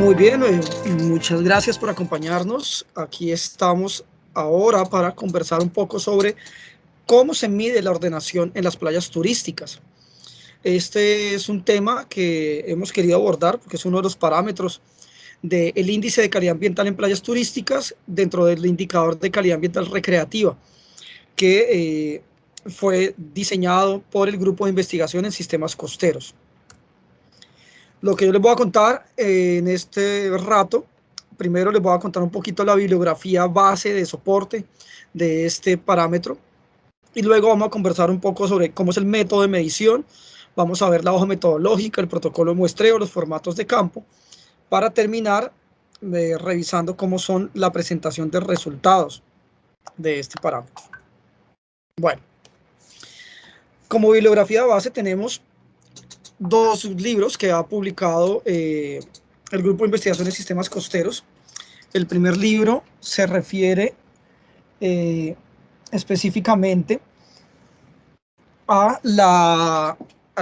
Muy bien, muchas gracias por acompañarnos. Aquí estamos ahora para conversar un poco sobre cómo se mide la ordenación en las playas turísticas. Este es un tema que hemos querido abordar porque es uno de los parámetros del índice de calidad ambiental en playas turísticas dentro del indicador de calidad ambiental recreativa que fue diseñado por el Grupo de Investigación en Sistemas Costeros. Lo que yo les voy a contar en este rato, primero les voy a contar un poquito la bibliografía base de soporte de este parámetro y luego vamos a conversar un poco sobre cómo es el método de medición. Vamos a ver la hoja metodológica, el protocolo de muestreo, los formatos de campo, para terminar revisando cómo son la presentación de resultados de este parámetro. Bueno, como bibliografía base tenemos dos libros que ha publicado el Grupo de Investigación de Sistemas Costeros. El primer libro se refiere específicamente al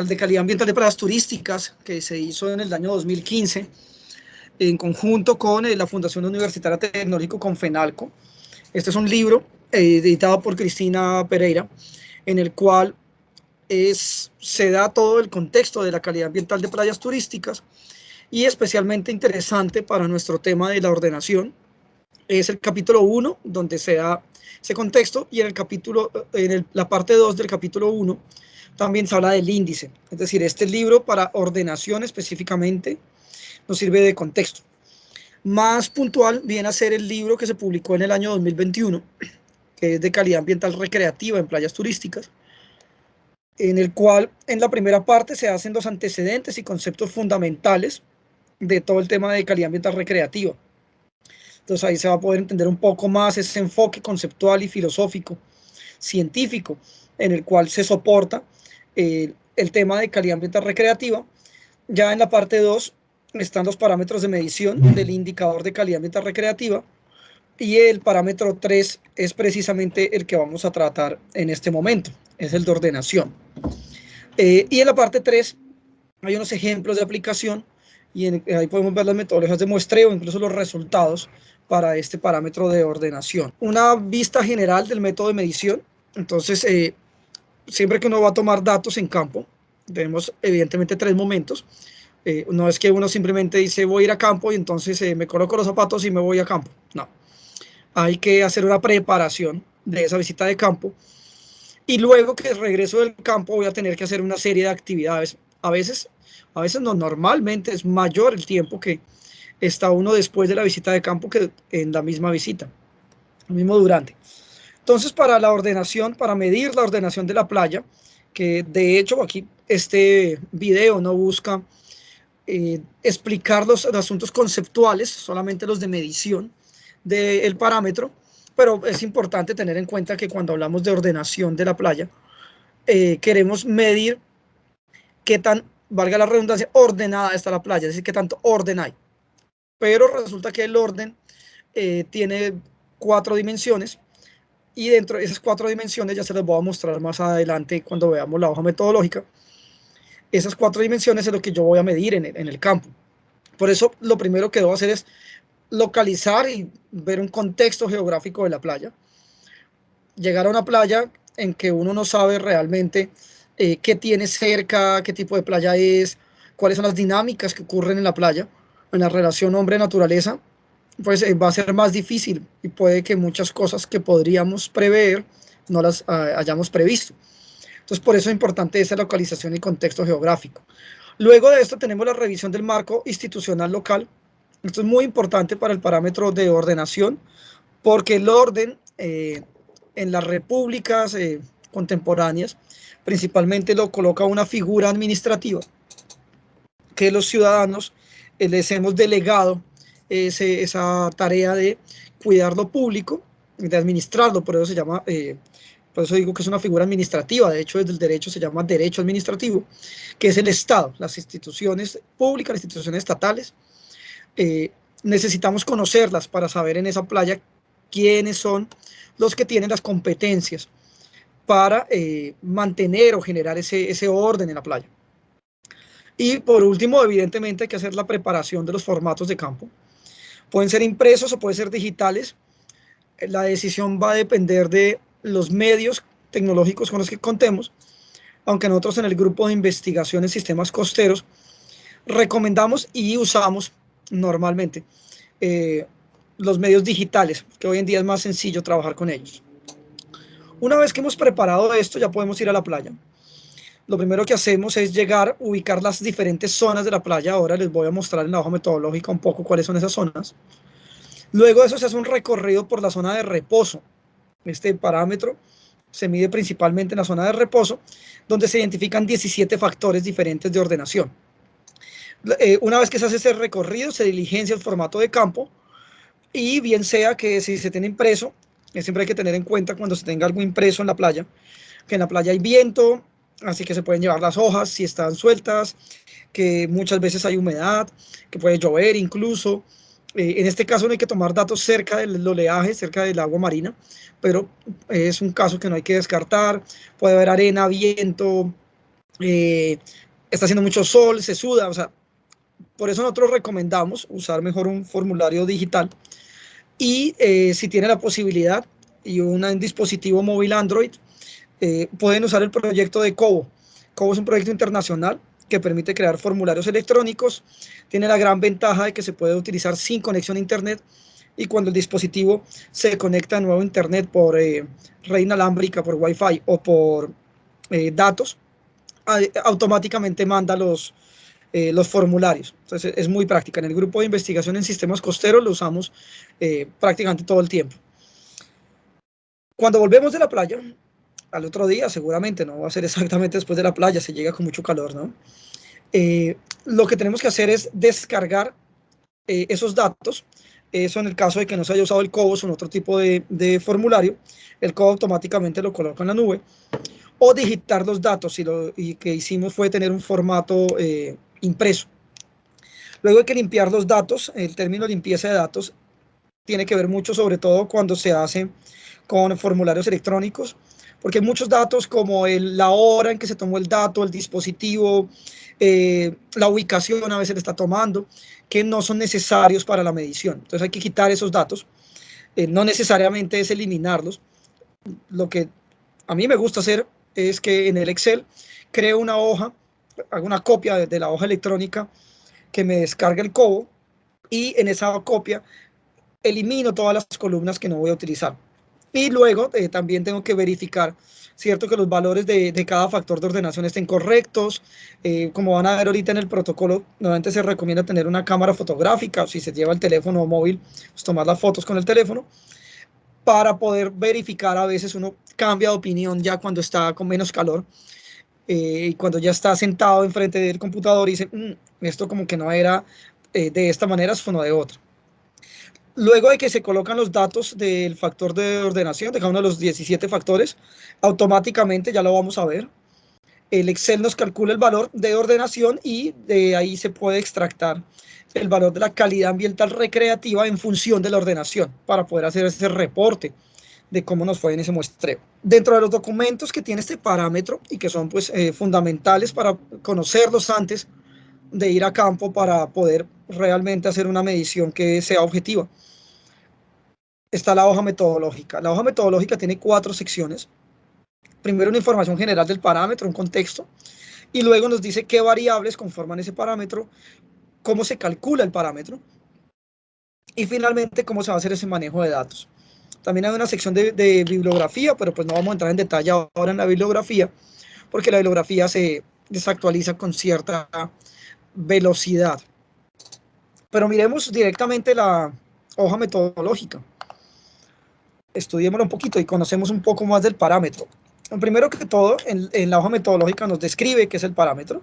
de calidad ambiental de playas turísticas, que se hizo en el año 2015 en conjunto con la Fundación Universitaria Tecnológico con FENALCO. Este es un libro editado por Cristina Pereira, en el cual se da todo el contexto de la calidad ambiental de playas turísticas, y especialmente interesante para nuestro tema de la ordenación es el capítulo 1, donde se da ese contexto, y la parte 2 del capítulo 1 también se habla del índice. Es decir, este libro para ordenación específicamente nos sirve de contexto. Más puntual viene a ser el libro que se publicó en el año 2021, que es de calidad ambiental recreativa en playas turísticas, en el cual en la primera parte se hacen los antecedentes y conceptos fundamentales de todo el tema de calidad ambiental recreativa. Entonces ahí se va a poder entender un poco más ese enfoque conceptual y filosófico, científico, en el cual se soporta el tema de calidad ambiental recreativa. Ya en la parte 2 están los parámetros de medición del indicador de calidad ambiental recreativa, y el parámetro 3 es precisamente el que vamos a tratar en este momento, es el de ordenación. Y en la parte 3 hay unos ejemplos de aplicación, y ahí podemos ver las metodologías de muestreo, incluso los resultados para este parámetro de ordenación. Una vista general del método de medición. Entonces, siempre que uno va a tomar datos en campo, tenemos evidentemente tres momentos. No es que uno simplemente dice voy a ir a campo y entonces me coloco los zapatos y me voy a campo. No, hay que hacer una preparación de esa visita de campo, y luego que regreso del campo voy a tener que hacer una serie de actividades. A veces no, normalmente es mayor el tiempo que está uno después de la visita de campo que en la misma visita, el mismo durante. Entonces, para la ordenación, para medir la ordenación de la playa, que de hecho aquí este video no busca explicar los asuntos conceptuales, solamente los de medición del parámetro, pero es importante tener en cuenta que cuando hablamos de ordenación de la playa, queremos medir qué tan, valga la redundancia, ordenada está la playa, es decir, qué tanto orden hay. Pero resulta que el orden tiene 4 dimensiones, y dentro de esas 4 dimensiones, ya se las voy a mostrar más adelante cuando veamos la hoja metodológica, esas 4 dimensiones es lo que yo voy a medir en el campo. Por eso lo primero que debo hacer es localizar y ver un contexto geográfico de la playa. Llegar a una playa en que uno no sabe realmente qué tiene cerca, qué tipo de playa es, cuáles son las dinámicas que ocurren en la playa, en la relación hombre-naturaleza, pues va a ser más difícil, y puede que muchas cosas que podríamos prever no las hayamos previsto. Entonces, por eso es importante esa localización y contexto geográfico. Luego de esto tenemos la revisión del marco institucional local. Esto es muy importante para el parámetro de ordenación, porque el orden en las repúblicas contemporáneas principalmente lo coloca una figura administrativa que los ciudadanos les hemos delegado esa tarea de cuidar lo público, de administrarlo. Por eso se llama, por eso digo que es una figura administrativa. De hecho, desde el derecho se llama derecho administrativo, que es el Estado, las instituciones públicas, las instituciones estatales. Necesitamos conocerlas para saber en esa playa quiénes son los que tienen las competencias para mantener o generar ese orden en la playa. Y por último, evidentemente hay que hacer la preparación de los formatos de campo. Pueden ser impresos o pueden ser digitales. La decisión va a depender de los medios tecnológicos con los que contemos, aunque nosotros en el grupo de investigación en sistemas costeros recomendamos y usamos normalmente los medios digitales, que hoy en día es más sencillo trabajar con ellos. Una vez que hemos preparado esto, ya podemos ir a la playa. Lo primero que hacemos es llegar, ubicar las diferentes zonas de la playa. Ahora les voy a mostrar en la hoja metodológica un poco cuáles son esas zonas. Luego de eso se hace un recorrido por la zona de reposo. Este parámetro se mide principalmente en la zona de reposo, donde se identifican 17 factores diferentes de ordenación. Una vez que se hace ese recorrido, se diligencia el formato de campo, y bien sea que si se tiene impreso, siempre hay que tener en cuenta cuando se tenga algo impreso en la playa, que en la playa hay viento, así que se pueden llevar las hojas si están sueltas, que muchas veces hay humedad, que puede llover incluso. En este caso no hay que tomar datos cerca del oleaje, cerca del agua marina, pero es un caso que no hay que descartar. Puede haber arena, viento, está haciendo mucho sol, se suda, o sea, por eso nosotros recomendamos usar mejor un formulario digital. Y si tiene la posibilidad y un dispositivo móvil Android, pueden usar el proyecto de Cobo. Cobo es un proyecto internacional que permite crear formularios electrónicos. Tiene la gran ventaja de que se puede utilizar sin conexión a Internet, y cuando el dispositivo se conecta de nuevo a Internet por red inalámbrica, por Wi-Fi o por datos, automáticamente manda los formularios. Entonces es muy práctica. En el grupo de investigación en sistemas costeros lo usamos prácticamente todo el tiempo. Cuando volvemos de la playa, al otro día seguramente, no va a ser exactamente después de la playa, se llega con mucho calor, ¿no? Lo que tenemos que hacer es descargar esos datos. Eso en el caso de que no se haya usado el COBOS o otro tipo de formulario, el COBO automáticamente lo coloca en la nube, o digitar los datos, y que hicimos fue tener un formato impreso. Luego hay que limpiar los datos. El término limpieza de datos tiene que ver mucho, sobre todo cuando se hace con formularios electrónicos, porque hay muchos datos como la hora en que se tomó el dato, el dispositivo, la ubicación a veces le está tomando, que no son necesarios para la medición. Entonces hay que quitar esos datos. No necesariamente es eliminarlos. Lo que a mí me gusta hacer es que en el Excel creo una hoja, hago una copia de la hoja electrónica que me descargue el COBO, y en esa copia elimino todas las columnas que no voy a utilizar. Y luego también tengo que verificar, cierto, que los valores de cada factor de ordenación estén correctos. Como van a ver ahorita en el protocolo, normalmente se recomienda tener una cámara fotográfica, o si se lleva el teléfono móvil, pues tomar las fotos con el teléfono, para poder verificar. A veces uno cambia de opinión ya cuando está con menos calor, y cuando ya está sentado enfrente del computador y dice, esto como que no era de esta manera, sino de otra. Luego de que se colocan los datos del factor de ordenación, de cada uno de los 17 factores, automáticamente, ya lo vamos a ver, el Excel nos calcula el valor de ordenación, y de ahí se puede extractar el valor de la calidad ambiental recreativa en función de la ordenación, para poder hacer ese reporte de cómo nos fue en ese muestreo. Dentro de los documentos que tiene este parámetro y que son pues fundamentales para conocerlos antes de ir a campo, para poder realmente hacer una medición que sea objetiva, está la hoja metodológica. La hoja metodológica tiene 4 secciones. Primero, una información general del parámetro, un contexto, y luego nos dice qué variables conforman ese parámetro, cómo se calcula el parámetro, y finalmente cómo se va a hacer ese manejo de datos. También hay una sección de bibliografía, pero pues no vamos a entrar en detalle ahora en la bibliografía, porque la bibliografía se desactualiza con cierta velocidad. Pero miremos directamente la hoja metodológica. Estudiémoslo un poquito y conocemos un poco más del parámetro. Primero que todo, en la hoja metodológica nos describe qué es el parámetro.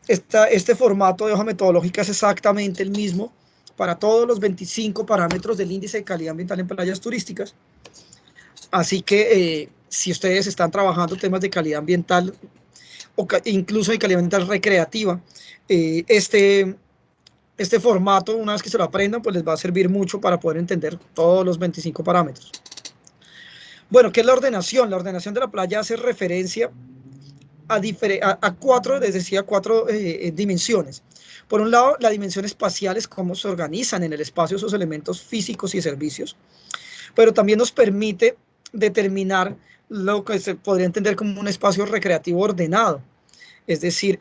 Este formato de hoja metodológica es exactamente el mismo para todos los 25 parámetros del índice de calidad ambiental en playas turísticas. Así que si ustedes están trabajando temas de calidad ambiental, o incluso de calidad ambiental recreativa, este formato, una vez que se lo aprendan, pues les va a servir mucho para poder entender todos los 25 parámetros. Bueno, ¿qué es la ordenación? La ordenación de la playa hace referencia a cuatro, les decía, cuatro dimensiones. Por un lado, la dimensión espacial es cómo se organizan en el espacio esos elementos físicos y servicios, pero también nos permite determinar lo que se podría entender como un espacio recreativo ordenado, es decir,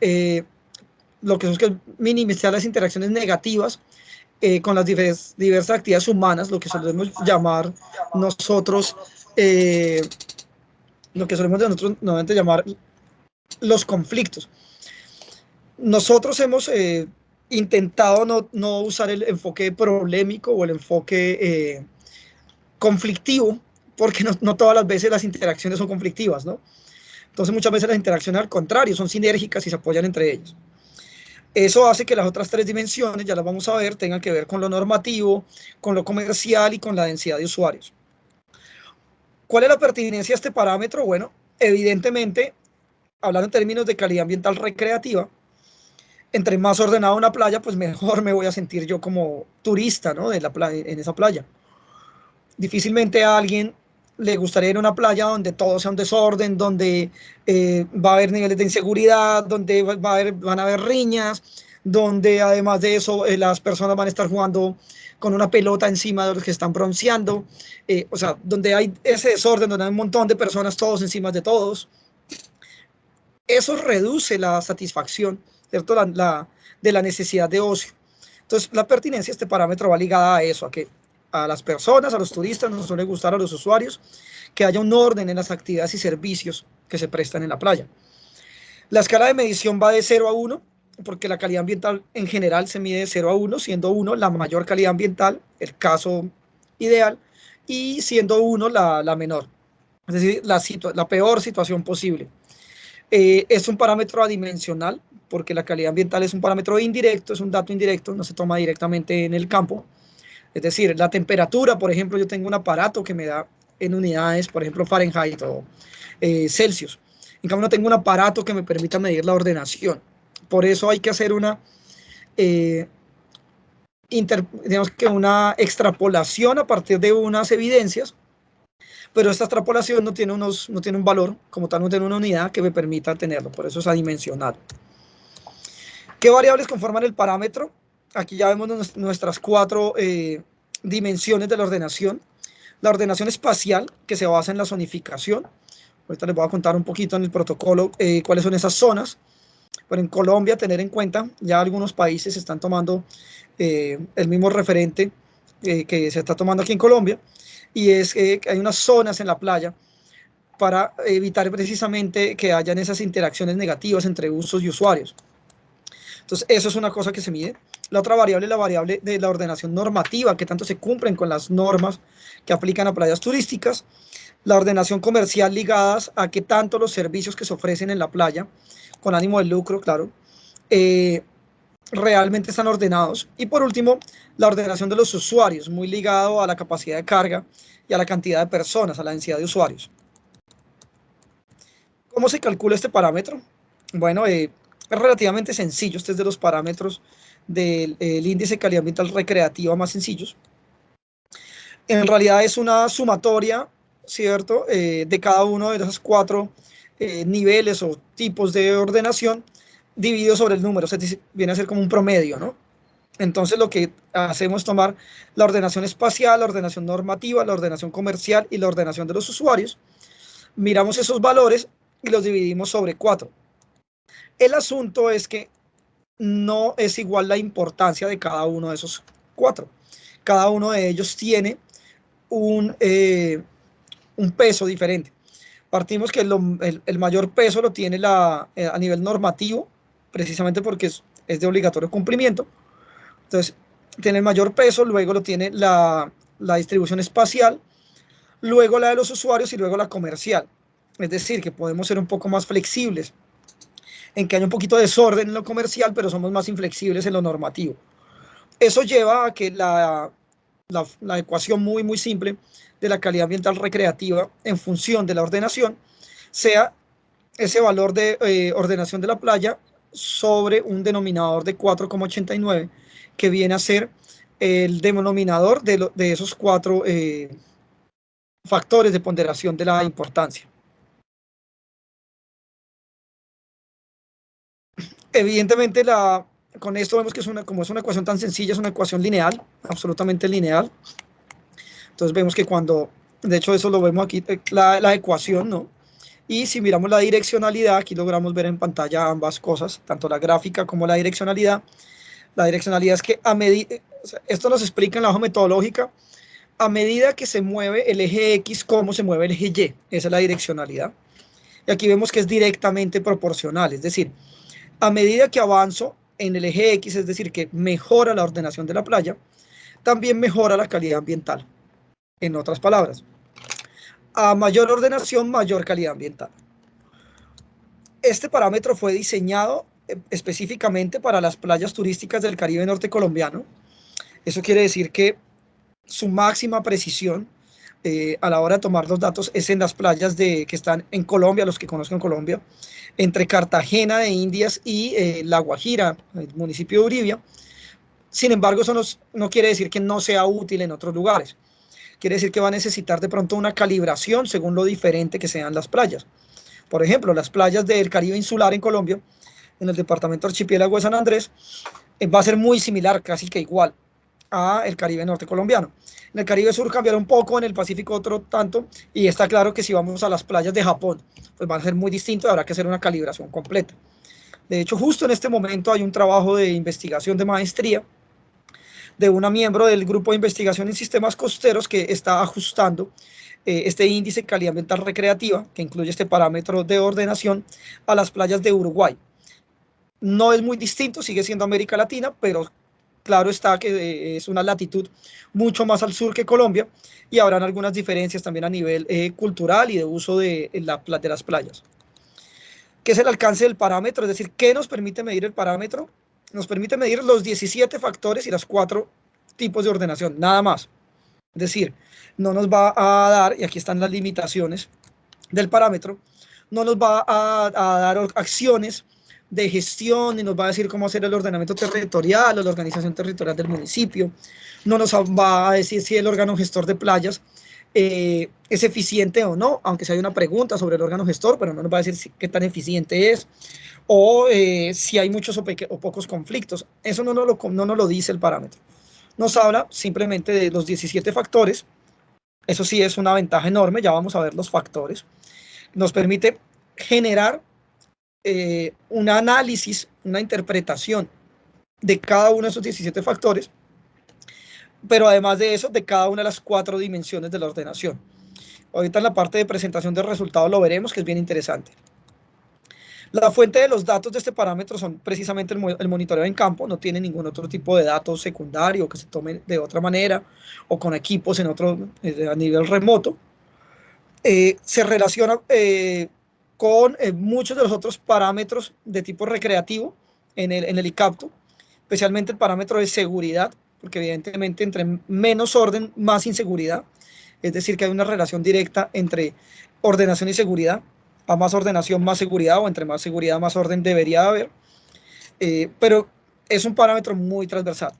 lo que es que minimizar las interacciones negativas con las diversas actividades humanas, lo que solemos llamar nosotros, lo que solemos nosotros normalmente llamar los conflictos. Nosotros hemos intentado no usar el enfoque problemático o el enfoque conflictivo, porque no todas las veces las interacciones son conflictivas, ¿no? Entonces muchas veces las interacciones al contrario son sinérgicas y se apoyan entre ellos. Eso hace que las otras tres dimensiones, ya las vamos a ver, tengan que ver con lo normativo, con lo comercial y con la densidad de usuarios. ¿Cuál es la pertinencia de este parámetro? Bueno, evidentemente, hablando en términos de calidad ambiental recreativa, entre más ordenada una playa, pues mejor me voy a sentir yo como turista, ¿no? En esa playa. Difícilmente a alguien le gustaría ir a una playa donde todo sea un desorden, donde va a haber niveles de inseguridad, donde van a haber riñas, donde además de eso las personas van a estar jugando con una pelota encima de los que están bronceando, o sea, donde hay ese desorden, donde hay un montón de personas todos encima de todos. Eso reduce la satisfacción, ¿cierto? De la necesidad de ocio. Entonces, la pertinencia, este parámetro va ligada a eso, a que a las personas, a los turistas, nos suele gustar a los usuarios, que haya un orden en las actividades y servicios que se prestan en la playa. La escala de medición va de 0 a 1, porque la calidad ambiental en general se mide de 0 a 1, siendo 1 la mayor calidad ambiental, el caso ideal, y siendo 1 la menor, es decir, la peor situación posible. Es un parámetro adimensional, porque la calidad ambiental es un parámetro indirecto, es un dato indirecto, no se toma directamente en el campo. Es decir, la temperatura, por ejemplo, yo tengo un aparato que me da en unidades, por ejemplo, Fahrenheit o Celsius. En cambio, no tengo un aparato que me permita medir la ordenación. Por eso hay que hacer eh, digamos que una extrapolación a partir de unas evidencias, pero esta extrapolación no tiene un valor, como tal, no tiene una unidad que me permita tenerlo, por eso es adimensional. ¿Qué variables conforman el parámetro? Aquí ya vemos nuestras cuatro dimensiones de la ordenación. La ordenación espacial, que se basa en la zonificación. Ahorita les voy a contar un poquito en el protocolo cuáles son esas zonas. Pero en Colombia, tener en cuenta, ya algunos países están tomando el mismo referente que se está tomando aquí en Colombia, y es que hay unas zonas en la playa para evitar precisamente que hayan esas interacciones negativas entre usos y usuarios. Entonces, eso es una cosa que se mide. La otra variable es la variable de la ordenación normativa, que tanto se cumplen con las normas que aplican a playas turísticas. La ordenación comercial ligadas a que tanto los servicios que se ofrecen en la playa, con ánimo de lucro, claro, realmente están ordenados. Y por último, la ordenación de los usuarios, muy ligado a la capacidad de carga y a la cantidad de personas, a la densidad de usuarios. ¿Cómo se calcula este parámetro? Bueno, es relativamente sencillo. Este es de los parámetros del índice de calidad ambiental recreativa más sencillos. En realidad es una sumatoria, ¿cierto?, de cada uno de esos cuatro niveles o tipos de ordenación dividido sobre el número, o sea, viene a ser como un promedio, ¿no? Entonces lo que hacemos es tomar la ordenación espacial, la ordenación normativa, la ordenación comercial y la ordenación de los usuarios, miramos esos valores y los dividimos sobre 4. El asunto es que no es igual la importancia de cada uno de esos 4. Cada uno de ellos tiene un peso diferente. Partimos que el mayor peso lo tiene a nivel normativo, precisamente porque es de obligatorio cumplimiento. Entonces, tiene el mayor peso, luego lo tiene la distribución espacial, luego la de los usuarios y luego la comercial. Es decir, que podemos ser un poco más flexibles, en que hay un poquito de desorden en lo comercial, pero somos más inflexibles en lo normativo. Eso lleva a que la ecuación muy simple de la calidad ambiental recreativa en función de la ordenación sea ese valor de ordenación de la playa sobre un denominador de 4,89, que viene a ser el denominador de esos 4 factores de ponderación de la importancia. Evidentemente, con esto vemos que como es una ecuación tan sencilla, es una ecuación lineal, absolutamente lineal. Entonces vemos que de hecho eso lo vemos aquí, la ecuación, ¿no? Y si miramos la direccionalidad, aquí logramos ver en pantalla ambas cosas, tanto la gráfica como la direccionalidad. La direccionalidad es que esto nos explica en la hoja metodológica, a medida que se mueve el eje X, cómo se mueve el eje Y. Esa es la direccionalidad. Y aquí vemos que es directamente proporcional, es decir, a medida que avanzo en el eje X, es decir, que mejora la ordenación de la playa, también mejora la calidad ambiental. En otras palabras, a mayor ordenación, mayor calidad ambiental. Este parámetro fue diseñado específicamente para las playas turísticas del Caribe norte colombiano. Eso quiere decir que su máxima precisión a la hora de tomar los datos es en las playas que están en Colombia, los que conozcan Colombia, entre Cartagena de Indias y La Guajira, el municipio de Uribia. Sin embargo, eso no quiere decir que no sea útil en otros lugares. Quiere decir que va a necesitar de pronto una calibración según lo diferente que sean las playas. Por ejemplo, las playas del Caribe insular en Colombia, en el departamento archipiélago de San Andrés, va a ser muy similar, casi que igual, a el Caribe norte colombiano. En el Caribe sur cambiará un poco, en el Pacífico otro tanto, y está claro que si vamos a las playas de Japón, pues va a ser muy distinto y habrá que hacer una calibración completa. De hecho, justo en este momento hay un trabajo de investigación de maestría de una miembro del grupo de investigación en sistemas costeros que está ajustando este índice de calidad ambiental recreativa, que incluye este parámetro de ordenación, a las playas de Uruguay. No es muy distinto, sigue siendo América Latina, pero claro está que es una latitud mucho más al sur que Colombia y habrán algunas diferencias también a nivel cultural y de uso de las playas. ¿Qué es el alcance del parámetro? Es decir, ¿qué nos permite medir el parámetro? Nos permite medir los 17 factores y los 4 tipos de ordenación, nada más. Es decir, no nos va a dar, y aquí están las limitaciones del parámetro, no nos va a dar acciones de gestión y nos va a decir cómo hacer el ordenamiento territorial o la organización territorial del municipio, no nos va a decir si el órgano gestor de playas es eficiente o no, aunque si hay una pregunta sobre el órgano gestor, pero no nos va a decir qué tan eficiente es, o si hay muchos o pocos conflictos. Eso no nos lo dice el parámetro. Nos habla simplemente de los 17 factores. Eso sí es una ventaja enorme, ya vamos a ver los factores. Nos permite generar un análisis, una interpretación de cada uno de esos 17 factores, pero además de eso, de cada una de las 4 dimensiones de la ordenación. Ahorita en la parte de presentación de resultados lo veremos, que es bien interesante. La fuente de los datos de este parámetro son precisamente el monitoreo en campo, no tiene ningún otro tipo de datos secundario que se tome de otra manera o con equipos a nivel remoto. Se relaciona con muchos de los otros parámetros de tipo recreativo en el ICAPTO, especialmente el parámetro de seguridad, porque evidentemente entre menos orden, más inseguridad. Es decir, que hay una relación directa entre ordenación y seguridad. A más ordenación, más seguridad, o entre más seguridad, más orden debería haber. Pero es un parámetro muy transversal.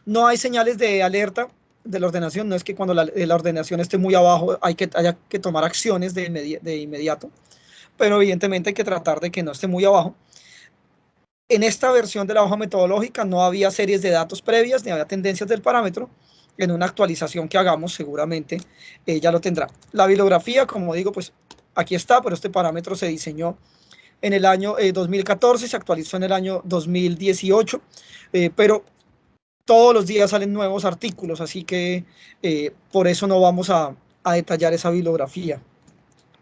No hay señales de alerta de la ordenación, no es que cuando la ordenación esté muy abajo haya que tomar acciones de inmediato, pero evidentemente hay que tratar de que no esté muy abajo. En esta versión de la hoja metodológica no había series de datos previas ni había tendencias del parámetro. En una actualización que hagamos seguramente ya lo tendrá. La bibliografía, como digo, pues aquí está, pero este parámetro se diseñó en el año 2014, se actualizó en el año 2018, pero todos los días salen nuevos artículos, así que por eso no vamos a detallar esa bibliografía.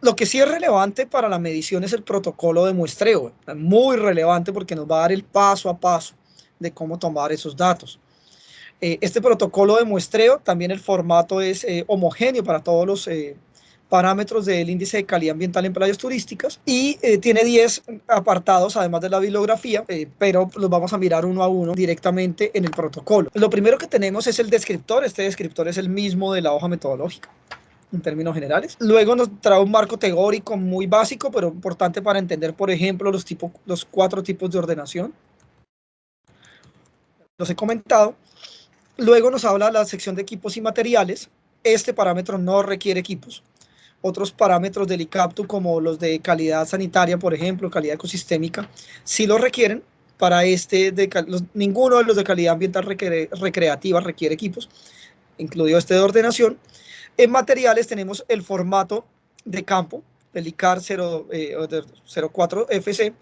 Lo que sí es relevante para la medición es el protocolo de muestreo, muy relevante porque nos va a dar el paso a paso de cómo tomar esos datos. Este protocolo de muestreo, también el formato es homogéneo para todos los parámetros del índice de calidad ambiental en playas turísticas y tiene 10 apartados además de la bibliografía, pero los vamos a mirar uno a uno directamente en el protocolo. Lo primero que tenemos es el descriptor. Este descriptor es el mismo de la hoja metodológica en términos generales. Luego nos trae un marco teórico muy básico, pero importante para entender, por ejemplo, los 4 tipos de ordenación. Los he comentado. Luego nos habla la sección de equipos y materiales. Este parámetro no requiere equipos. otros parámetros del ICAPTU, como los de calidad sanitaria, por ejemplo, calidad ecosistémica, sí lo requieren. Para ninguno de los de calidad ambiental recreativa requiere equipos, incluido este de ordenación. En materiales tenemos el formato de campo, el ICAR 04FC,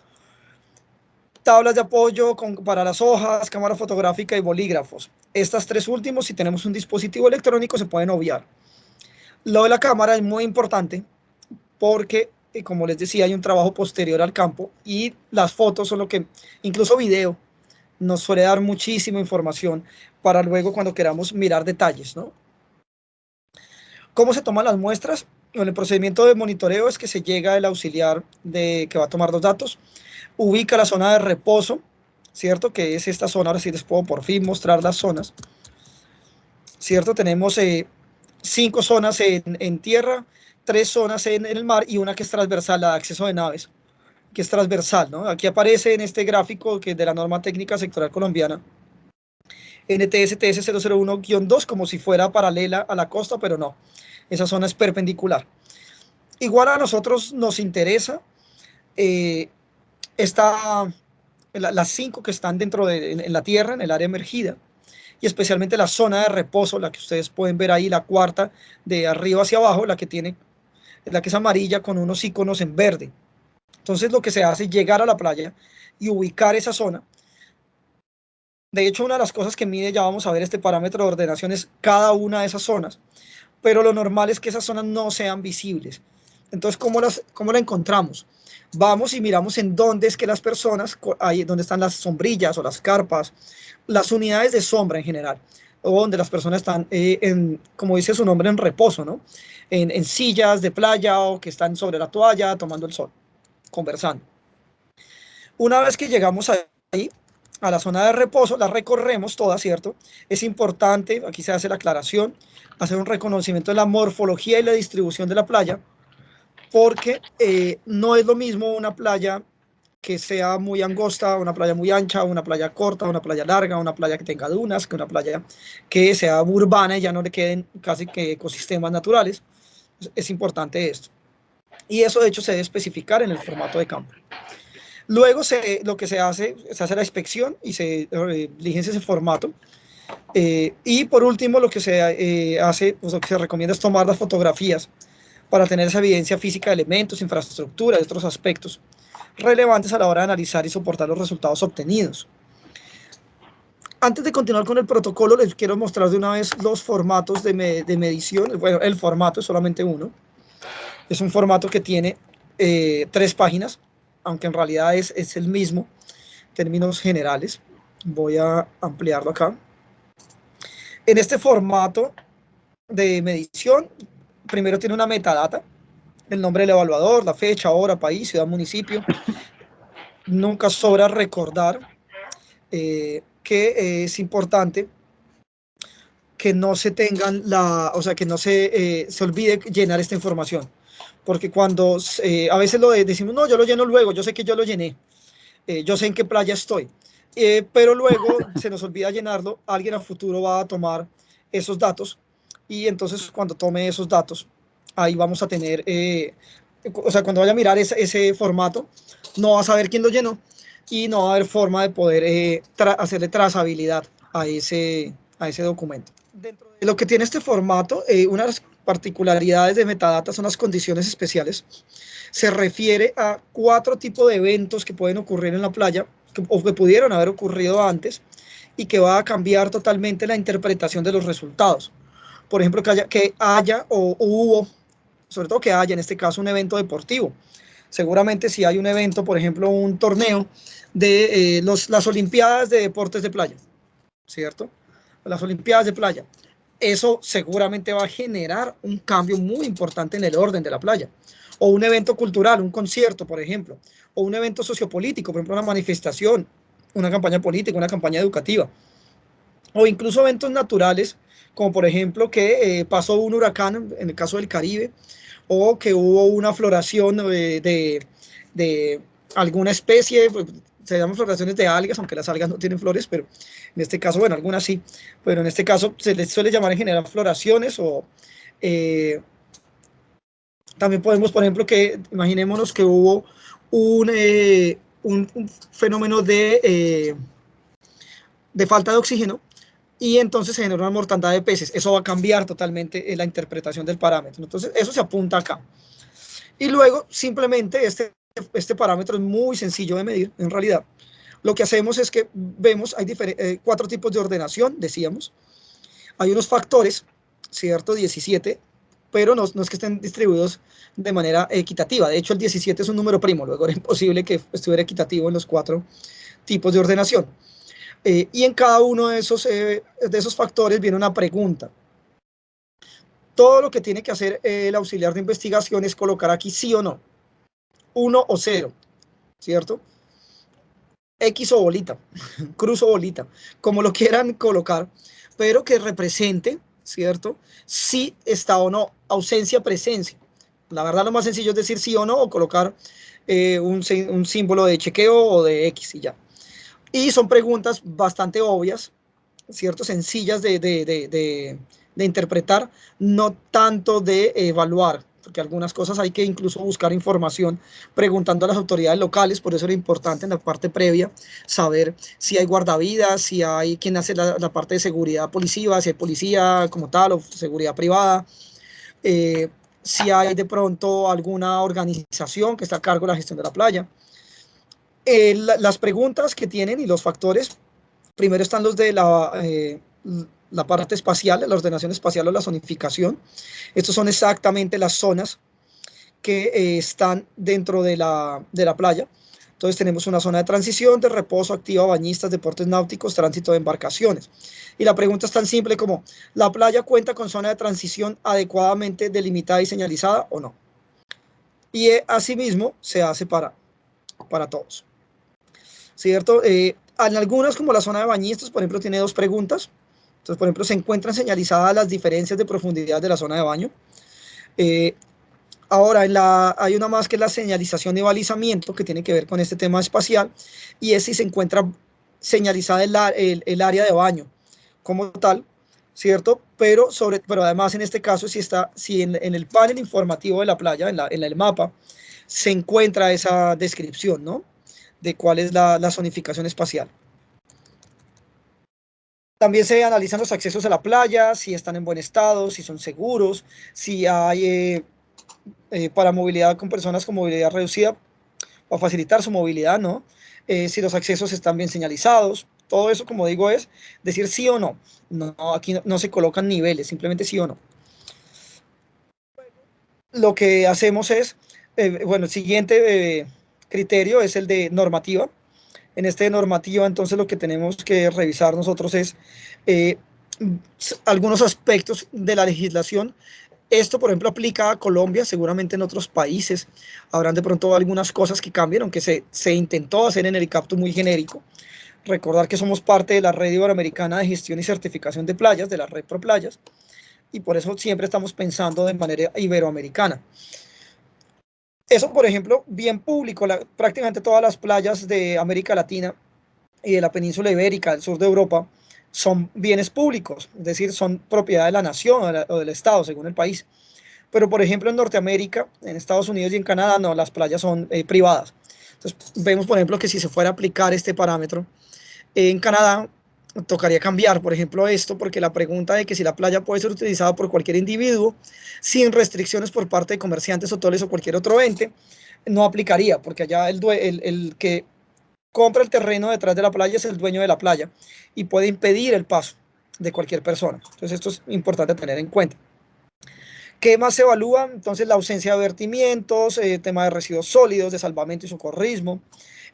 tablas de apoyo para las hojas, cámara fotográfica y bolígrafos. Estas tres últimos, si tenemos un dispositivo electrónico, se pueden obviar. Lo de la cámara es muy importante porque, como les decía, hay un trabajo posterior al campo y las fotos son lo que, incluso video, nos suele dar muchísima información para luego cuando queramos mirar detalles, ¿no? ¿Cómo se toman las muestras? Bueno, el procedimiento de monitoreo es que se llega el auxiliar que va a tomar los datos, ubica la zona de reposo, ¿cierto? Que es esta zona, ahora sí les puedo por fin mostrar las zonas, ¿cierto? Tenemos 5 zonas en tierra, 3 zonas en el mar y una que es transversal, la de acceso de naves, que es transversal, ¿no? Aquí aparece en este gráfico que es de la norma técnica sectorial colombiana, NTS-TS 001-2, como si fuera paralela a la costa, pero no, esa zona es perpendicular. Igual a nosotros nos interesa las 5 que están dentro en la tierra, en el área emergida, y especialmente la zona de reposo, la que ustedes pueden ver ahí, la cuarta de arriba hacia abajo, la que es amarilla con unos iconos en verde. Entonces lo que se hace es llegar a la playa y ubicar esa zona. De hecho, una de las cosas que mide, ya vamos a ver este parámetro de ordenación, es cada una de esas zonas, pero lo normal es que esas zonas no sean visibles. Entonces, ¿cómo la encontramos? Vamos y miramos en dónde es que las personas, ahí donde están las sombrillas o las carpas, las unidades de sombra en general, o donde las personas están, como dice su nombre, en reposo, ¿no? En sillas de playa o que están sobre la toalla tomando el sol, conversando. Una vez que llegamos ahí, a la zona de reposo, la recorremos toda, ¿cierto? Es importante, aquí se hace la aclaración, hacer un reconocimiento de la morfología y la distribución de la playa, porque no es lo mismo una playa que sea muy angosta, una playa muy ancha, una playa corta, una playa larga, una playa que tenga dunas, que una playa que sea urbana y ya no le queden casi que ecosistemas naturales. Es importante esto. Y eso de hecho se debe especificar en el formato de campo. Luego lo que se hace la inspección y se diligencia ese formato. Y por último lo que se hace, pues lo que se recomienda es tomar las fotografías para tener esa evidencia física de elementos, infraestructura y otros aspectos relevantes a la hora de analizar y soportar los resultados obtenidos. Antes de continuar con el protocolo, les quiero mostrar de una vez los formatos de medición. Bueno, el formato es solamente uno. Es un formato que tiene 3 páginas, aunque en realidad es el mismo en términos generales. Voy a ampliarlo acá. En este formato de medición, primero tiene una metadata, el nombre del evaluador, la fecha, hora, país, ciudad, municipio. Nunca sobra recordar que es importante que no se tengan o sea, que no se olvide llenar esta información. Porque cuando a veces decimos, no, yo lo lleno luego, yo sé que yo lo llené, yo sé en qué playa estoy, pero luego se nos olvida llenarlo, alguien a futuro va a tomar esos datos y entonces cuando tome esos datos, ahí vamos a tener, o sea, cuando vaya a mirar ese formato, no va a saber quién lo llenó y no va a haber forma de poder hacerle trazabilidad a ese documento. Dentro de lo que tiene este formato, una de las particularidades de metadata son las condiciones especiales. Se refiere a 4 tipos de eventos que pueden ocurrir en la playa o que pudieron haber ocurrido antes y que va a cambiar totalmente la interpretación de los resultados. Por ejemplo, que haya o hubo, sobre todo que haya en este caso un evento deportivo. Seguramente si hay un evento, por ejemplo, un torneo de las Olimpiadas de Deportes de Playa, ¿cierto? Las Olimpiadas de Playa. Eso seguramente va a generar un cambio muy importante en el orden de la playa. O un evento cultural, un concierto, por ejemplo. O un evento sociopolítico, por ejemplo, una manifestación, una campaña política, una campaña educativa. O incluso eventos naturales, como por ejemplo que pasó un huracán en el caso del Caribe, o que hubo una floración de alguna especie, pues, se llaman floraciones de algas, aunque las algas no tienen flores, pero en este caso, bueno, algunas sí, pero en este caso se les suele llamar en general floraciones o También podemos, por ejemplo, que imaginémonos que hubo un fenómeno de falta de oxígeno y entonces se genera una mortandad de peces. Eso va a cambiar totalmente la interpretación del parámetro. Entonces, eso se apunta acá. Y luego, simplemente, este parámetro es muy sencillo de medir, en realidad. Lo que hacemos es que vemos, hay 4 tipos de ordenación, decíamos. Hay unos factores, ¿cierto? 17, pero no es que estén distribuidos de manera equitativa. De hecho, el 17 es un número primo, luego era imposible que estuviera equitativo en los 4 tipos de ordenación. Y en cada uno de esos factores viene una pregunta. Todo lo que tiene que hacer el auxiliar de investigación es colocar aquí sí o no, 1 o 0, ¿cierto? X o bolita, cruz o bolita, como lo quieran colocar, pero que represente, ¿cierto? Si está o no, ausencia, presencia. La verdad, lo más sencillo es decir sí o no, o colocar un símbolo de chequeo o de X y ya. Y son preguntas bastante obvias, ¿cierto? Sencillas de interpretar, no tanto de evaluar, porque algunas cosas hay que incluso buscar información preguntando a las autoridades locales, por eso era importante en la parte previa saber si hay guardavidas, si hay quien hace la parte de seguridad policiva, si hay policía como tal o seguridad privada, eh, si hay de pronto alguna organización que está a cargo de la gestión de la playa. Las preguntas que tienen y los factores, primero están los de la parte espacial, la ordenación espacial o la zonificación. Estos son exactamente las zonas que están dentro de la playa. Entonces tenemos una zona de transición, de reposo, activa, bañistas, deportes náuticos, tránsito de embarcaciones. Y la pregunta es tan simple como, ¿la playa cuenta con zona de transición adecuadamente delimitada y señalizada o no? Y asimismo se hace para todos. ¿Cierto? En algunas, como la zona de bañistas, por ejemplo, tiene 2 preguntas. Entonces, por ejemplo, se encuentran señalizadas las diferencias de profundidad de la zona de baño. Eh, Ahora, hay una más que es la señalización y balizamiento, que tiene que ver con este tema espacial, y es si se encuentra señalizada el área de baño como tal, ¿cierto? Pero además en este caso, si en el panel informativo de la playa, en el mapa, se encuentra esa descripción, ¿no? De cuál es la zonificación espacial. También se analizan los accesos a la playa, si están en buen estado, si son seguros, si hay para movilidad con personas con movilidad reducida, para facilitar su movilidad, ¿no? Si los accesos están bien señalizados. Todo eso, como digo, es decir sí o no. Aquí no se colocan niveles, simplemente sí o no. Lo que hacemos es, bueno, el siguiente criterio es el de normativa. En este normativa, entonces, lo que tenemos que revisar nosotros es eh, algunos aspectos de la legislación. Esto, por ejemplo, aplica a Colombia, seguramente en otros países habrán de pronto algunas cosas que cambian, aunque se intentó hacer en el ICAPTO muy genérico. Recordar que somos parte de la Red Iberoamericana de Gestión y Certificación de Playas, de la Red ProPlayas, y por eso siempre estamos pensando de manera iberoamericana. Eso, por ejemplo, bien público, prácticamente todas las playas de América Latina y de la península ibérica, del sur de Europa, son bienes públicos, es decir, son propiedad de la nación o del Estado, según el país. Pero, por ejemplo, en Norteamérica, en Estados Unidos y en Canadá, no, las playas son privadas. Entonces, vemos, por ejemplo, que si se fuera a aplicar este parámetro, en Canadá tocaría cambiar, por ejemplo, esto, porque la pregunta de que si la playa puede ser utilizada por cualquier individuo sin restricciones por parte de comerciantes, hoteles o cualquier otro ente, no aplicaría, porque allá el que compra el terreno detrás de la playa es el dueño de la playa y puede impedir el paso de cualquier persona. Entonces, esto es importante tener en cuenta. ¿Qué más se evalúa? Entonces, la ausencia de vertimientos, tema de residuos sólidos, de salvamento y socorrismo,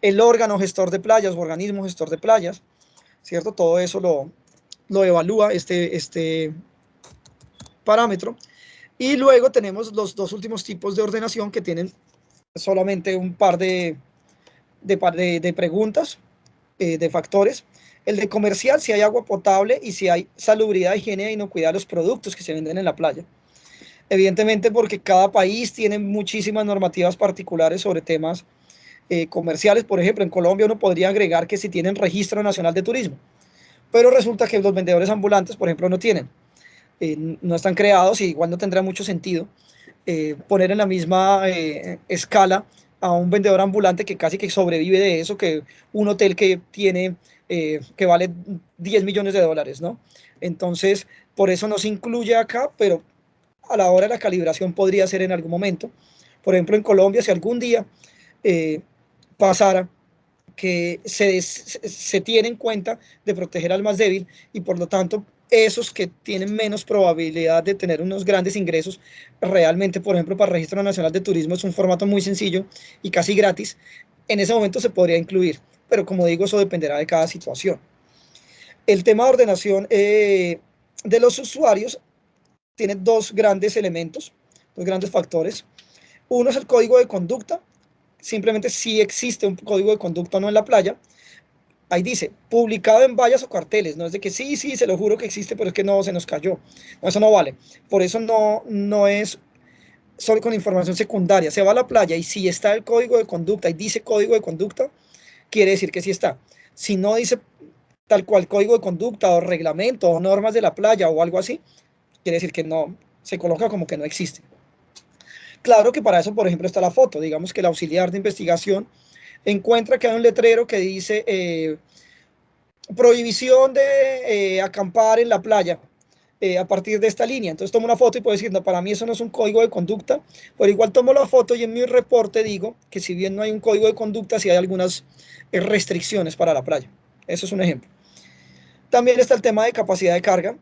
el órgano gestor de playas o organismo gestor de playas, ¿cierto? Todo eso lo evalúa este parámetro. Y luego tenemos los 2 últimos tipos de ordenación que tienen solamente un par de preguntas, de factores. El de comercial, si hay agua potable y si hay salubridad, higiene e inocuidad de los productos que se venden en la playa. Evidentemente porque cada país tiene muchísimas normativas particulares sobre temas comerciales. Por ejemplo, en Colombia uno podría agregar que si tienen registro nacional de turismo, pero resulta que los vendedores ambulantes, por ejemplo, no tienen. No están creados y igual no tendrá mucho sentido poner en la misma escala a un vendedor ambulante que casi que sobrevive de eso, que un hotel que tiene, que vale 10 millones de dólares, ¿no? Entonces, por eso no se incluye acá, pero a la hora de la calibración podría ser en algún momento. Por ejemplo, en Colombia, si algún día eh, pasara que se tiene en cuenta de proteger al más débil y por lo tanto esos que tienen menos probabilidad de tener unos grandes ingresos, realmente, por ejemplo, para el Registro Nacional de Turismo es un formato muy sencillo y casi gratis, en ese momento se podría incluir, pero como digo, eso dependerá de cada situación. El tema de ordenación de los usuarios tiene dos grandes elementos, dos grandes factores. Uno es el código de conducta, simplemente si existe un código de conducta o no en la playa. Ahí dice, publicado en vallas o carteles, no es de que sí, sí, se lo juro que existe, pero es que no, se nos cayó. No, eso no vale. Por eso no es solo con información secundaria. Se va a la playa y si está el código de conducta y dice código de conducta, quiere decir que sí está. Si no dice tal cual código de conducta o reglamento o normas de la playa o algo así, quiere decir que no, se coloca como que no existe. Claro que para eso, por ejemplo, está la foto. Digamos que el auxiliar de investigación encuentra que hay un letrero que dice prohibición de acampar en la playa a partir de esta línea. Entonces tomo una foto y puedo decir, no, para mí eso no es un código de conducta, pero igual tomo la foto y en mi reporte digo que si bien no hay un código de conducta, sí hay algunas restricciones para la playa. Eso es un ejemplo. También está el tema de capacidad de carga,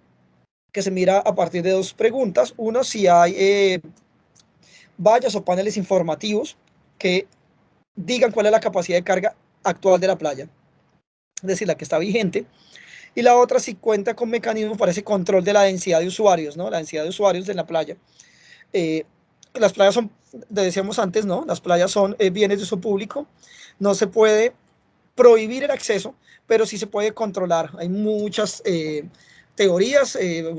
que se mira a partir de dos preguntas. Uno, si hay vallas o paneles informativos que digan cuál es la capacidad de carga actual de la playa, es decir, la que está vigente. Y la otra si cuenta con mecanismos para ese control de la densidad de usuarios, ¿no? La densidad de usuarios de la playa. Eh, las playas son, decíamos antes, ¿no? Las playas son bienes de uso público. No se puede prohibir el acceso, pero sí se puede controlar. Hay muchas teorías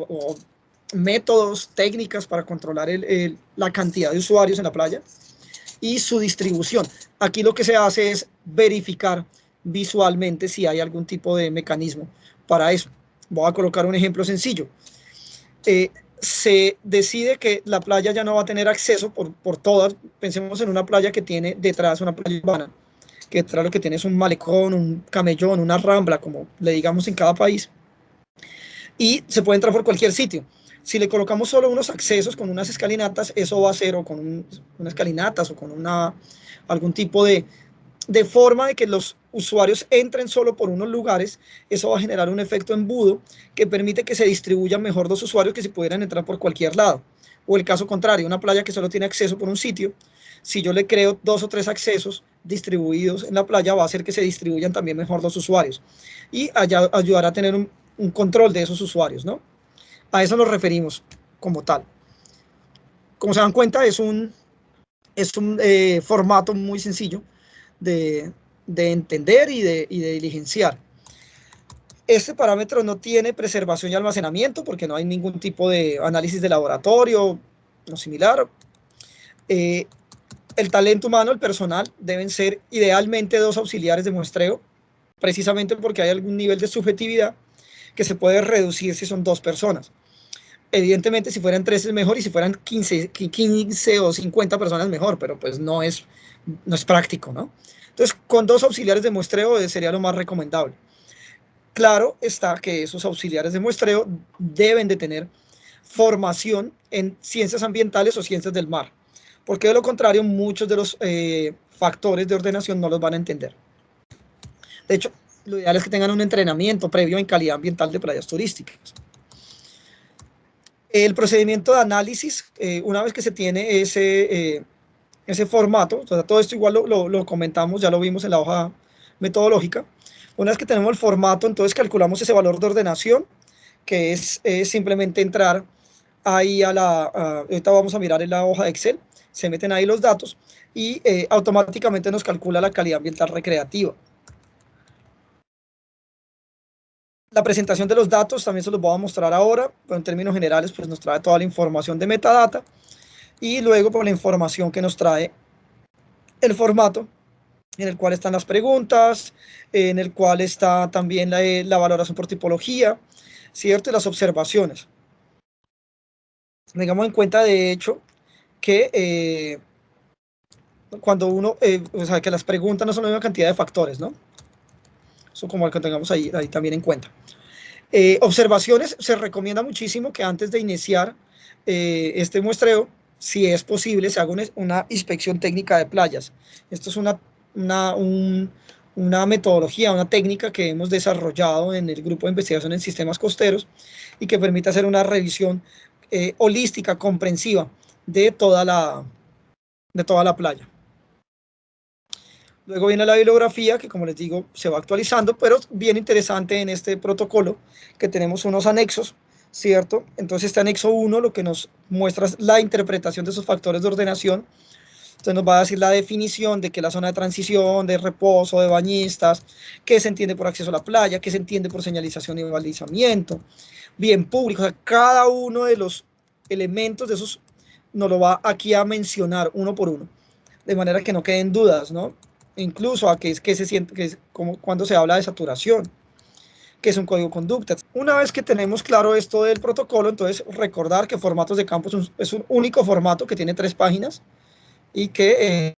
o métodos, técnicas para controlar la cantidad de usuarios en la playa y su distribución. Aquí lo que se hace es verificar visualmente si hay algún tipo de mecanismo para eso. Voy a colocar un ejemplo sencillo. Se decide que la playa ya no va a tener acceso por todas. Pensemos en una playa que tiene detrás una playa urbana, que detrás lo que tiene es un malecón, un camellón, una rambla, como le digamos en cada país, y se puede entrar por cualquier sitio. Si le colocamos solo unos accesos con unas escalinatas, eso va a ser, o con unas escalinatas o con algún tipo de forma de que los usuarios entren solo por unos lugares, eso va a generar un efecto embudo que permite que se distribuyan mejor los usuarios que si pudieran entrar por cualquier lado. O el caso contrario, una playa que solo tiene acceso por un sitio, si yo le creo 2 o 3 accesos distribuidos en la playa, va a hacer que se distribuyan también mejor los usuarios y ayudará a tener un control de esos usuarios, ¿no? A eso nos referimos como tal. Como se dan cuenta, es un formato muy sencillo de entender y de diligenciar. Este parámetro no tiene preservación y almacenamiento porque no hay ningún tipo de análisis de laboratorio o similar. Eh, el talento humano, el personal, deben ser idealmente 2 auxiliares de muestreo, precisamente porque hay algún nivel de subjetividad que se puede reducir si son 2 personas. Evidentemente, si fueran 3 es mejor y si fueran 15 o 50 personas mejor, pero pues no es práctico, ¿no? Entonces, con 2 auxiliares de muestreo sería lo más recomendable. Claro está que esos auxiliares de muestreo deben de tener formación en ciencias ambientales o ciencias del mar, porque de lo contrario muchos de los factores de ordenación no los van a entender. De hecho, lo ideal es que tengan un entrenamiento previo en calidad ambiental de playas turísticas. El procedimiento de análisis, una vez que se tiene ese formato, o sea, todo esto igual lo comentamos, ya lo vimos en la hoja metodológica. Una vez que tenemos el formato, entonces calculamos ese valor de ordenación, que es simplemente entrar ahí ahorita vamos a mirar en la hoja de Excel, se meten ahí los datos y automáticamente nos calcula la calidad ambiental recreativa. La presentación de los datos también se los voy a mostrar ahora, pero en términos generales pues nos trae toda la información de metadata y luego por la información que nos trae el formato en el cual están las preguntas, en el cual está también la valoración por tipología, ¿cierto? Y las observaciones. Tengamos en cuenta, de hecho, que cuando uno, o sea, que las preguntas no son la misma cantidad de factores, ¿no? Eso como el que tengamos ahí también en cuenta. Observaciones, se recomienda muchísimo que antes de iniciar este muestreo, si es posible, se haga una inspección técnica de playas. Esto es una metodología, una técnica que hemos desarrollado en el grupo de investigación en sistemas costeros y que permite hacer una revisión holística, comprensiva de toda la playa. Luego viene la bibliografía, que como les digo, se va actualizando, pero bien interesante en este protocolo que tenemos unos anexos, ¿cierto? Entonces este anexo 1 lo que nos muestra es la interpretación de esos factores de ordenación. Entonces nos va a decir la definición de qué es la zona de transición, de reposo, de bañistas, qué se entiende por acceso a la playa, qué se entiende por señalización y balizamiento, bien público. O sea, cada uno de los elementos de esos nos lo va aquí a mencionar uno por uno, de manera que no queden dudas, ¿no? Incluso a qué se siente, que es como cuando se habla de saturación, que es un código de conducta. Una vez que tenemos claro esto del protocolo, entonces recordar que formatos de campo es un único formato que tiene 3 páginas y que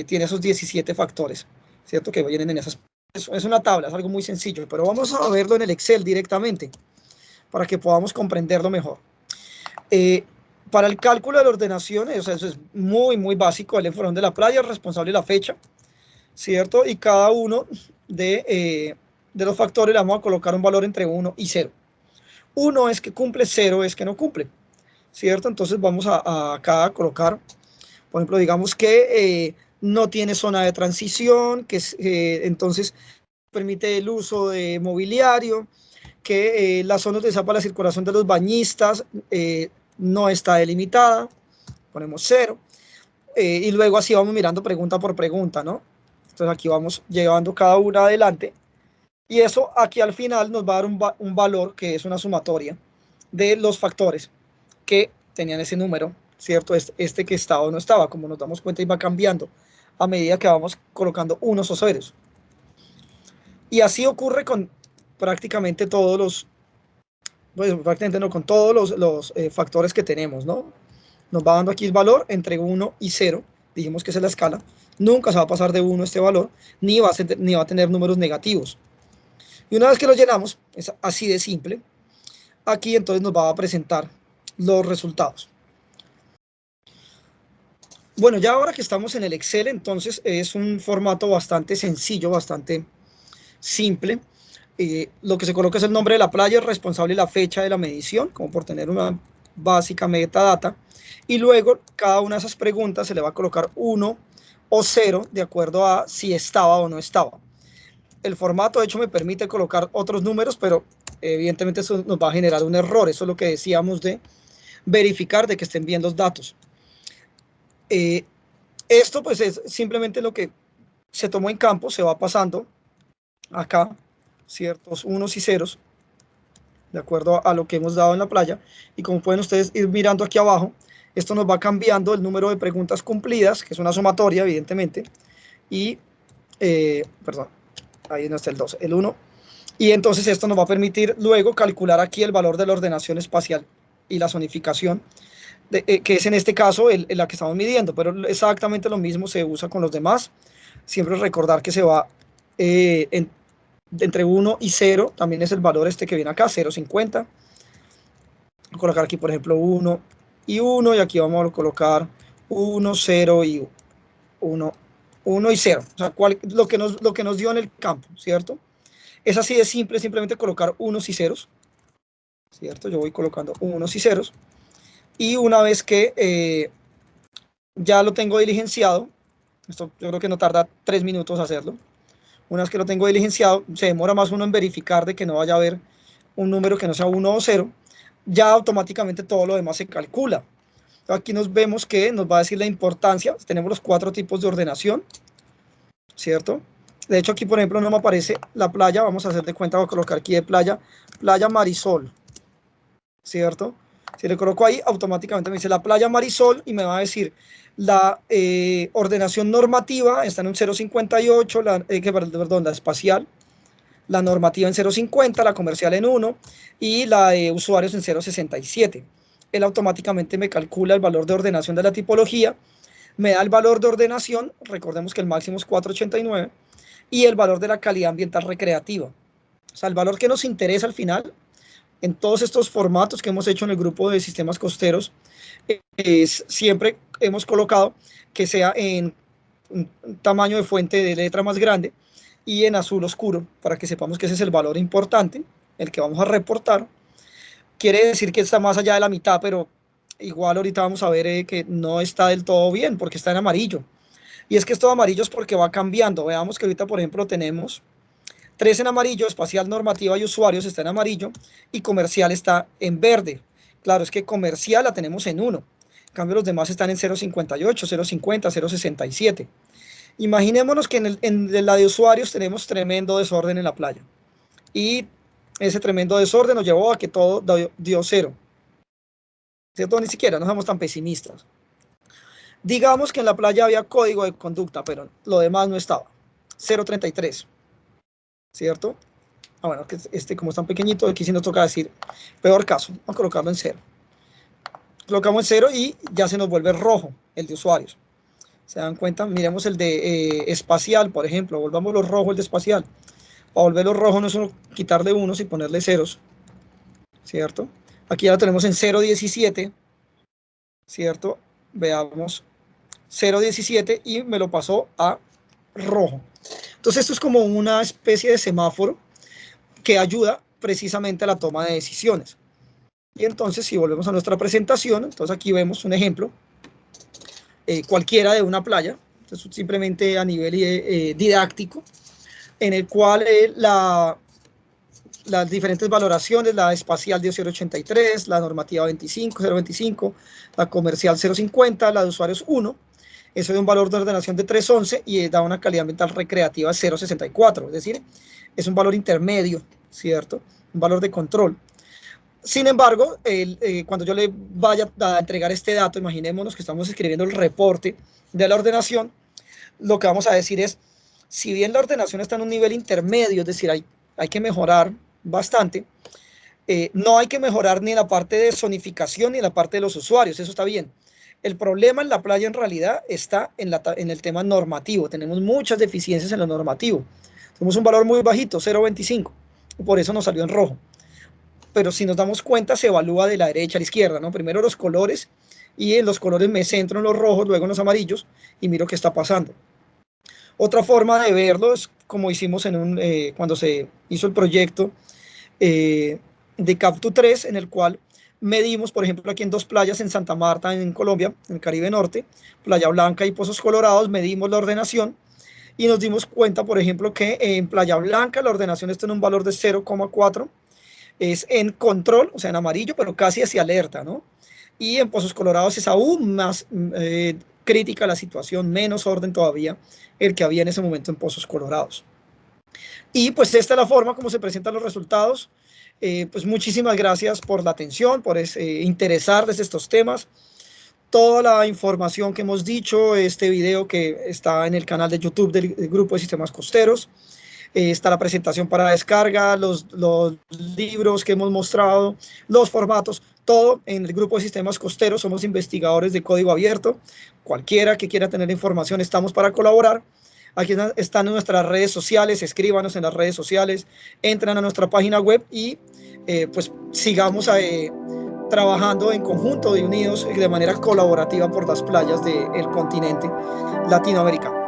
tiene esos 17 factores, ¿cierto? Que vienen en esas. Es una tabla, es algo muy sencillo, pero vamos a verlo en el Excel directamente para que podamos comprenderlo mejor. Para el cálculo de la ordenación, o sea, eso es muy, muy básico, el informe de la playa, el responsable y la fecha, ¿cierto? Y cada uno de los factores le vamos a colocar un valor entre 1 y 0. 1 es que cumple, 0 es que no cumple, ¿cierto? Entonces vamos a acá a colocar, por ejemplo, digamos que no tiene zona de transición, que entonces permite el uso de mobiliario, que la zona utilizada para la circulación de los bañistas no está delimitada, ponemos 0. Y luego así vamos mirando pregunta por pregunta, ¿no? Entonces aquí vamos llevando cada una adelante y eso aquí al final nos va a dar un valor que es una sumatoria de los factores que tenían ese número, ¿cierto? Este que estaba o no estaba, como nos damos cuenta, iba cambiando a medida que vamos colocando unos o ceros. Y así ocurre con prácticamente todos los, pues prácticamente no, con todos los factores que tenemos, ¿no? Nos va dando aquí el valor entre 1 y 0, dijimos que esa es la escala, nunca se va a pasar de 1 este valor, ni va a tener números negativos. Y una vez que lo llenamos, es así de simple, aquí entonces nos va a presentar los resultados. Bueno, ya ahora que estamos en el Excel, entonces es un formato bastante sencillo, bastante simple. Lo que se coloca es el nombre de la playa, el responsable y la fecha de la medición, como por tener una básica metadata. Y luego cada una de esas preguntas se le va a colocar 1 o 0 de acuerdo a si estaba o no estaba. El formato, de hecho, me permite colocar otros números, pero evidentemente eso nos va a generar un error. Eso es lo que decíamos de verificar de que estén bien los datos. Esto pues es simplemente lo que se tomó en campo, se va pasando acá ciertos unos y ceros de acuerdo a lo que hemos dado en la playa, y como pueden ustedes ir mirando aquí abajo, esto nos va cambiando el número de preguntas cumplidas, que es una sumatoria evidentemente, y perdón, ahí no está el 2, el 1, y entonces esto nos va a permitir luego calcular aquí el valor de la ordenación espacial y la zonificación, que es en este caso la que estamos midiendo, pero exactamente lo mismo se usa con los demás. Siempre recordar que se va entre 1 y 0, también es el valor este que viene acá, 0,50. Voy a colocar aquí, por ejemplo, 1 y 1, y aquí vamos a colocar 1, 0 y 1, 1 y 0. O sea, lo que nos dio en el campo, ¿cierto? Es así de simple, simplemente colocar unos y ceros, ¿cierto? Yo voy colocando unos y ceros, y una vez que ya lo tengo diligenciado, esto yo creo que no tarda 3 minutos hacerlo. Una vez que lo tengo diligenciado, se demora más uno en verificar de que no vaya a haber un número que no sea 1 o 0, ya automáticamente todo lo demás se calcula. Aquí nos vemos que nos va a decir la importancia, tenemos los 4 tipos de ordenación, ¿cierto? De hecho aquí por ejemplo no me aparece la playa, vamos a hacer de cuenta, voy a colocar aquí de playa, playa Marisol, ¿cierto? Si le coloco ahí, automáticamente me dice la playa Marisol y me va a decir la ordenación normativa está en un 0,58, perdón, la espacial, la normativa en 0,50, la comercial en 1 y la de usuarios en 0,67. él automáticamente me calcula el valor de ordenación de la tipología, me da el valor de ordenación, recordemos que el máximo es 489, y el valor de la calidad ambiental recreativa. O sea, el valor que nos interesa al final, en todos estos formatos que hemos hecho en el grupo de sistemas costeros, es siempre hemos colocado que sea en un tamaño de fuente de letra más grande y en azul oscuro, para que sepamos que ese es el valor importante, el que vamos a reportar. Quiere decir que está más allá de la mitad, pero igual ahorita vamos a ver que no está del todo bien, porque está en amarillo. Y es que esto amarillo es porque va cambiando. Veamos que ahorita, por ejemplo, tenemos 3 en amarillo, espacial, normativa y usuarios está en amarillo, y comercial está en verde. Claro, es que comercial la tenemos en 1. En cambio, los demás están en 0.58, 0.50, 0.67. Imaginémonos que en la de usuarios tenemos tremendo desorden en la playa. Y ese tremendo desorden nos llevó a que todo dio 0. ¿Cierto? Ni siquiera, no somos tan pesimistas. Digamos que en la playa había código de conducta, pero lo demás no estaba. 0.33. ¿Cierto? Ah, bueno, que como es tan pequeñito, aquí sí nos toca decir, peor caso, vamos a colocarlo en 0. Colocamos en 0 y ya se nos vuelve rojo el de usuarios. ¿Se dan cuenta? Miremos el de espacial, por ejemplo, volvamos los rojos el de espacial. Para volverlo rojo no es solo quitarle unos y ponerle ceros, ¿cierto? Aquí ya lo tenemos en 0.17, ¿cierto? Veamos, 0.17 y me lo pasó a rojo. Entonces esto es como una especie de semáforo que ayuda precisamente a la toma de decisiones. Y entonces si volvemos a nuestra presentación, entonces aquí vemos un ejemplo, cualquiera de una playa, entonces simplemente a nivel didáctico, en el cual las diferentes valoraciones, la espacial dio 0.83, la normativa 25, 0.25, la comercial 0.50, la de usuarios 1, eso da un valor de ordenación de 3.11 y da una calidad ambiental recreativa de 0.64, es decir, es un valor intermedio, ¿cierto? Un valor de control. Sin embargo, cuando yo le vaya a entregar este dato, imaginémonos que estamos escribiendo el reporte de la ordenación, lo que vamos a decir es, si bien la ordenación está en un nivel intermedio, es decir, hay que mejorar bastante, no hay que mejorar ni la parte de zonificación ni la parte de los usuarios, eso está bien. El problema en la playa en realidad está en el tema normativo, tenemos muchas deficiencias en lo normativo, tenemos un valor muy bajito, 0.25, y por eso nos salió en rojo. Pero si nos damos cuenta se evalúa de la derecha a la izquierda, ¿no? Primero los colores y en los colores me centro en los rojos, luego en los amarillos y miro qué está pasando. Otra forma de verlo es como hicimos cuando se hizo el proyecto de Captu 3, en el cual medimos, por ejemplo, aquí en 2 playas en Santa Marta, en Colombia, en el Caribe Norte, Playa Blanca y Pozos Colorados, medimos la ordenación y nos dimos cuenta, por ejemplo, que en Playa Blanca la ordenación está en un valor de 0,4, es en control, o sea, en amarillo, pero casi hacia alerta, ¿no? Y en Pozos Colorados es aún más crítica la situación, menos orden todavía el que había en ese momento en Pozos Colorados. Y pues esta es la forma como se presentan los resultados. Pues muchísimas gracias por la atención, por interesar desde estos temas. Toda la información que hemos dicho, este video que está en el canal de YouTube del Grupo de Sistemas Costeros, está la presentación para descarga, los libros que hemos mostrado, los formatos, todo en el Grupo de Sistemas Costeros. Somos investigadores de código abierto. Cualquiera que quiera tener información, estamos para colaborar. Aquí están nuestras redes sociales, escríbanos en las redes sociales, entran a nuestra página web y pues sigamos trabajando en conjunto y unidos de manera colaborativa por las playas del continente latinoamericano.